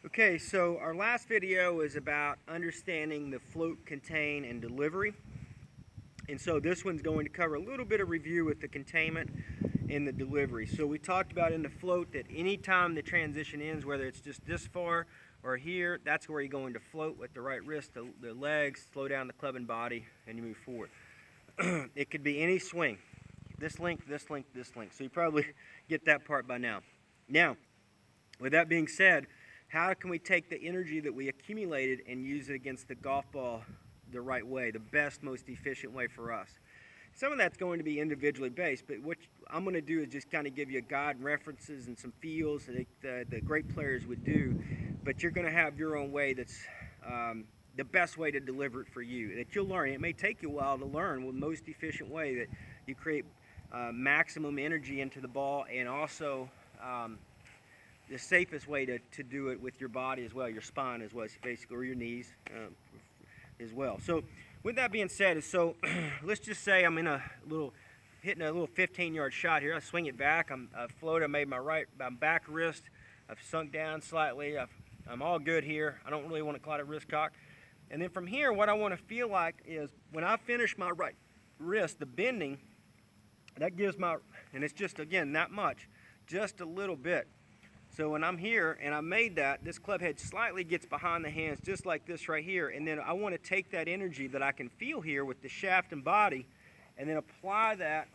Okay, so our last video is about understanding the float, contain, and delivery. And so this one's going to cover a little bit of review with the containment and the delivery. So we talked about in the float that anytime the transition ends, whether it's just this far or here, that's where you're going to float with the right wrist, the legs, slow down the club and body, and you move forward. It could be any swing. This length, this length, this length. So you probably get that part by now. Now, with that being said, how can we take the energy that we accumulated and use it against the golf ball the right way, the best, most efficient way for us? Some of that's going to be individually based, but what I'm going to do is just kind of give you a guide and references and some feels that the great players would do, but you're going to have your own way that's the best way to deliver it for you, that you'll learn. It may take you a while to learn the most efficient way that you create maximum energy into the ball, and also the safest way to do it with your body as well, your spine as well, basically, or your knees as well. So with that being said, so let's just say I'm in hitting a little 15-yard shot here. I swing it back. I float. I made my back wrist. I've sunk down slightly. I'm all good here. I don't really want to cloud a wrist cock. And then from here, what I want to feel like is when I finish my right wrist, the bending, that gives and it's just, again, not much, just a little bit. So when I'm here and I made that, this club head slightly gets behind the hands just like this right here, and then I want to take that energy that I can feel here with the shaft and body and then apply that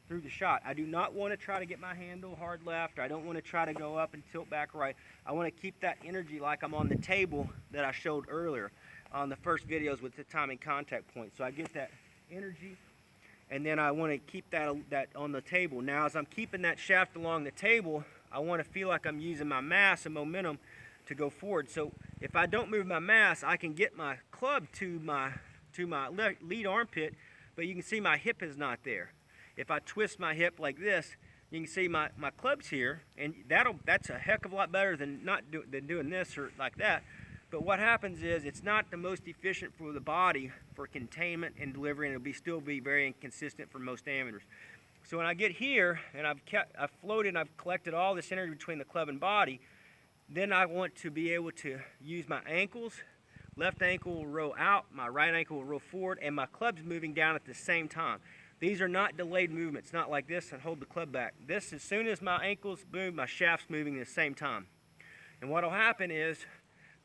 through the shot. I do not want to try to get my handle hard left, or I don't want to try to go up and tilt back right. I want to keep that energy like I'm on the table that I showed earlier on the first videos with the timing contact point. So I get that energy, and then I want to keep that on the table. Now as I'm keeping that shaft along the table, I want to feel like I'm using my mass and momentum to go forward. So if I don't move my mass, I can get my club to my lead armpit, but you can see my hip is not there. If I twist my hip like this, you can see my club's here, and that's a heck of a lot better than doing this or like that. But what happens is it's not the most efficient for the body for containment and delivery, and it'll still be very inconsistent for most amateurs. So when I get here and I've floated and I've collected all this energy between the club and body, then I want to be able to use my ankles. Left ankle will roll out, my right ankle will roll forward, and my club's moving down at the same time. These are not delayed movements, not like this and hold the club back. This, as soon as my ankles move, my shaft's moving at the same time. And what will happen is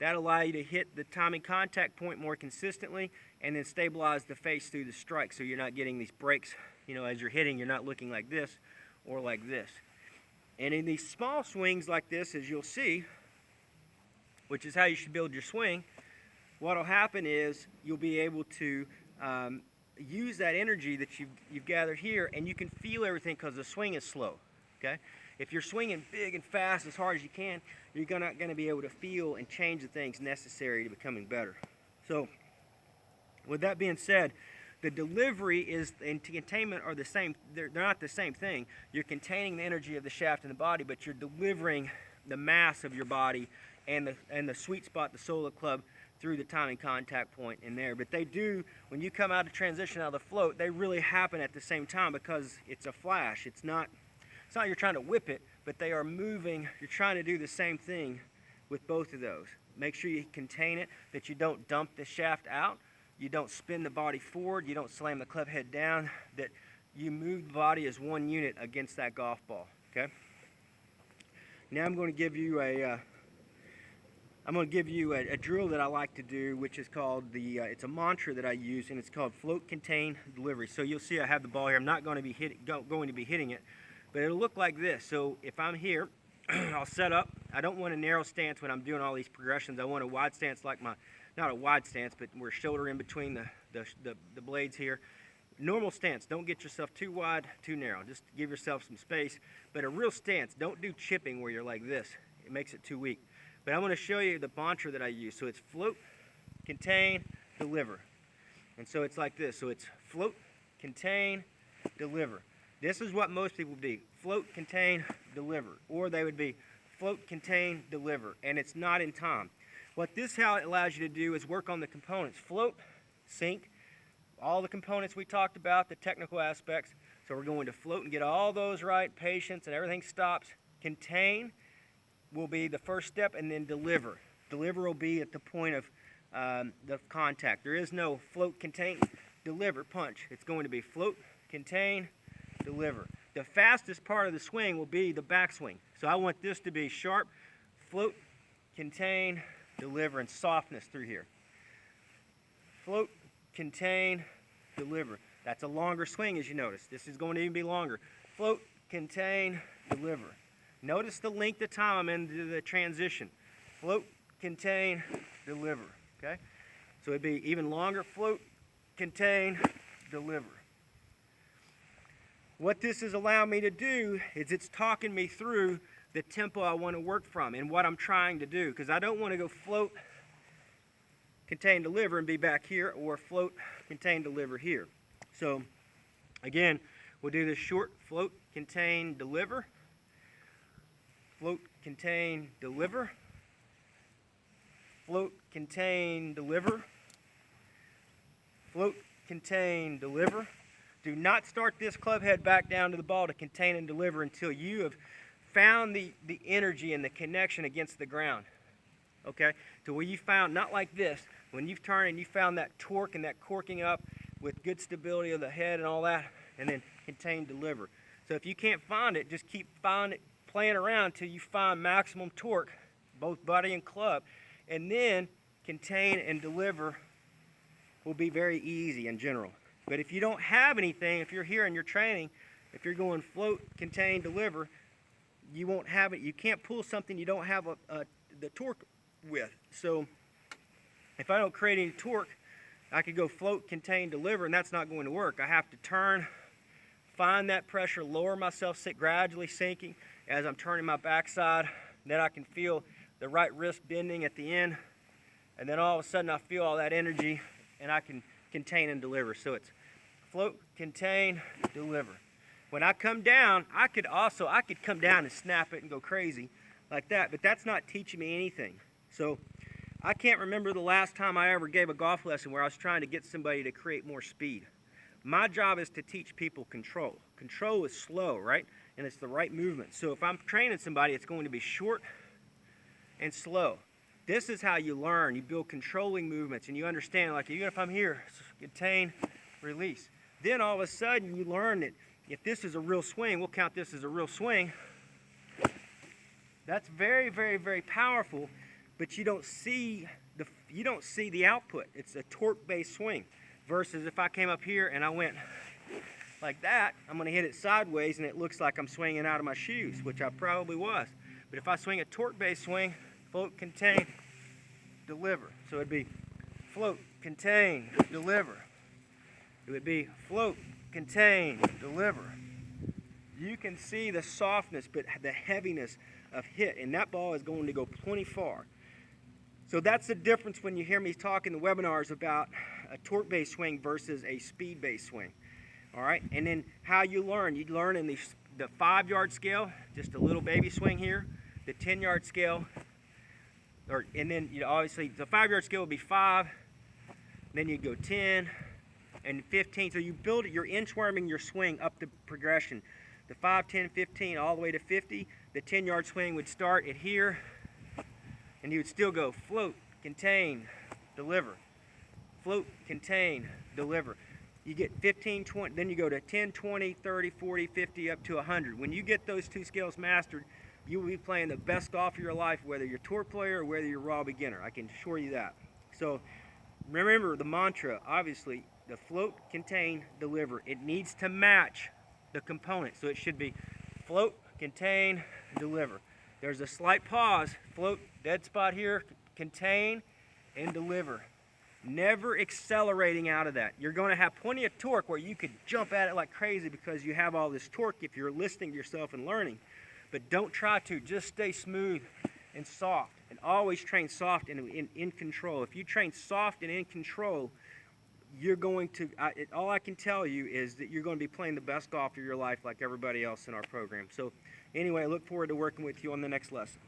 that'll allow you to hit the timing contact point more consistently and then stabilize the face through the strike, so you're not getting these breaks. As you're hitting, you're not looking like this or like this. And in these small swings like this, as you'll see, which is how you should build your swing, what will happen is you'll be able to use that energy that you've gathered here, and you can feel everything because the swing is slow. Okay? If you're swinging big and fast as hard as you can, you're not going to be able to feel and change the things necessary to becoming better. So with that being said, the delivery and containment are the same. They're not the same thing. You're containing the energy of the shaft and the body, but you're delivering the mass of your body and the sweet spot, the sole of the club, through the timing contact point in there. But they do, when you come out of transition out of the float, they really happen at the same time because it's a flash. It's not you're trying to whip it, but they are moving. You're trying to do the same thing with both of those. Make sure you contain it, that you don't dump the shaft out, you don't spin the body forward, you don't slam the club head down, that you move the body as one unit against that golf ball. Okay? Now I'm going to give you a drill that I like to do, which is called it's a mantra that I use, and it's called float, contain, delivery. So you'll see I have the ball here. I'm not going to be hitting it, but it'll look like this. So if I'm here, I'll set up. I don't want a narrow stance when I'm doing all these progressions. I want a wide stance, like not a wide stance, but we're shoulder in between the blades here. Normal stance. Don't get yourself too wide, too narrow. Just give yourself some space. But a real stance. Don't do chipping where you're like this. It makes it too weak. But I'm going to show you the mantra that I use. So it's float, contain, deliver. And so it's like this. So it's float, contain, deliver. This is what most people do. Float, contain, deliver. Or they would be float, contain, deliver. And it's not in time. How it allows you to do is work on the components. Float, sink, all the components we talked about, the technical aspects. So we're going to float and get all those right, patience, and everything stops. Contain, will be the first step, and then deliver. Deliver will be at the point of the contact. There is no float, contain, deliver, punch. It's going to be float, contain, deliver. The fastest part of the swing will be the backswing. So I want this to be sharp, float, contain, deliver, and softness through here. Float, contain, deliver. That's a longer swing, as you notice. This is going to even be longer. Float, contain, deliver. Notice the length of time I'm into the transition. Float, contain, deliver. Okay? So it'd be even longer. Float, contain, deliver. What this is allowing me to do is it's talking me through the tempo I want to work from and what I'm trying to do, because I don't want to go float, contain, deliver and be back here, or float, contain, deliver here. So again, we'll do this short: float, contain, deliver, float, contain, deliver, float, contain, deliver, float, contain, deliver. Do not start this club head back down to the ball to contain and deliver until you have found the energy and the connection against the ground. Okay? To where you found, not like this, when you've turned and you found that torque and that corking up with good stability of the head and all that, and then contain, deliver. So if you can't find it, just keep playing around until you find maximum torque, both body and club, and then contain and deliver will be very easy in general. But if you don't have anything, if you're here and you're training, if you're going float, contain, deliver, you won't have it. You can't pull something you don't have the torque with. So if I don't create any torque, I could go float, contain, deliver, and that's not going to work. I have to turn, find that pressure, lower myself, gradually sinking as I'm turning my backside. Then I can feel the right wrist bending at the end, and then all of a sudden I feel all that energy, and I can contain and deliver. So it's float, contain, deliver. When I come down, I could come down and snap it and go crazy like that, but that's not teaching me anything. So I can't remember the last time I ever gave a golf lesson where I was trying to get somebody to create more speed. My job is to teach people control. Control is slow, right? And it's the right movement. So if I'm training somebody, it's going to be short and slow. This is how you learn. You build controlling movements, and you understand, like, even if I'm here, contain, release. Then all of a sudden you learn that if this is a real swing, we'll count this as a real swing. That's very, very, very powerful, but you don't see the output. It's a torque-based swing. Versus if I came up here and I went like that, I'm going to hit it sideways, and it looks like I'm swinging out of my shoes, which I probably was. But if I swing a torque-based swing, float, contain, deliver. So it'd be float, contain, deliver. It would be float, contain, deliver. You can see the softness, but the heaviness of hit, and that ball is going to go plenty far. So that's the difference when you hear me talk in the webinars about a torque-based swing versus a speed-based swing. All right, and then how you learn in the 5-yard scale, just a little baby swing here, the 10-yard scale, and then obviously the 5-yard scale would be 5, then you go 10 and 15. So you build it, you're inchworming your swing up the progression. The 5, 10, 15, all the way to 50. The 10-yard swing would start at here, and you would still go float, contain, deliver. Float, contain, deliver. You get 15, 20, then you go to 10, 20, 30, 40, 50, up to 100. When you get those 2 scales mastered, you will be playing the best golf of your life, whether you're a tour player or whether you're a raw beginner. I can assure you that. So remember the mantra, obviously, the float, contain, deliver. It needs to match the component. So it should be float, contain, deliver. There's a slight pause, float, dead spot here, contain, and deliver. Never accelerating out of that. You're going to have plenty of torque where you could jump at it like crazy because you have all this torque if you're listening to yourself and learning. But don't try to. Just stay smooth and soft. And always train soft and in control. If you train soft and in control, you're going to, all I can tell you is that you're going to be playing the best golf of your life like everybody else in our program. So anyway, I look forward to working with you on the next lesson.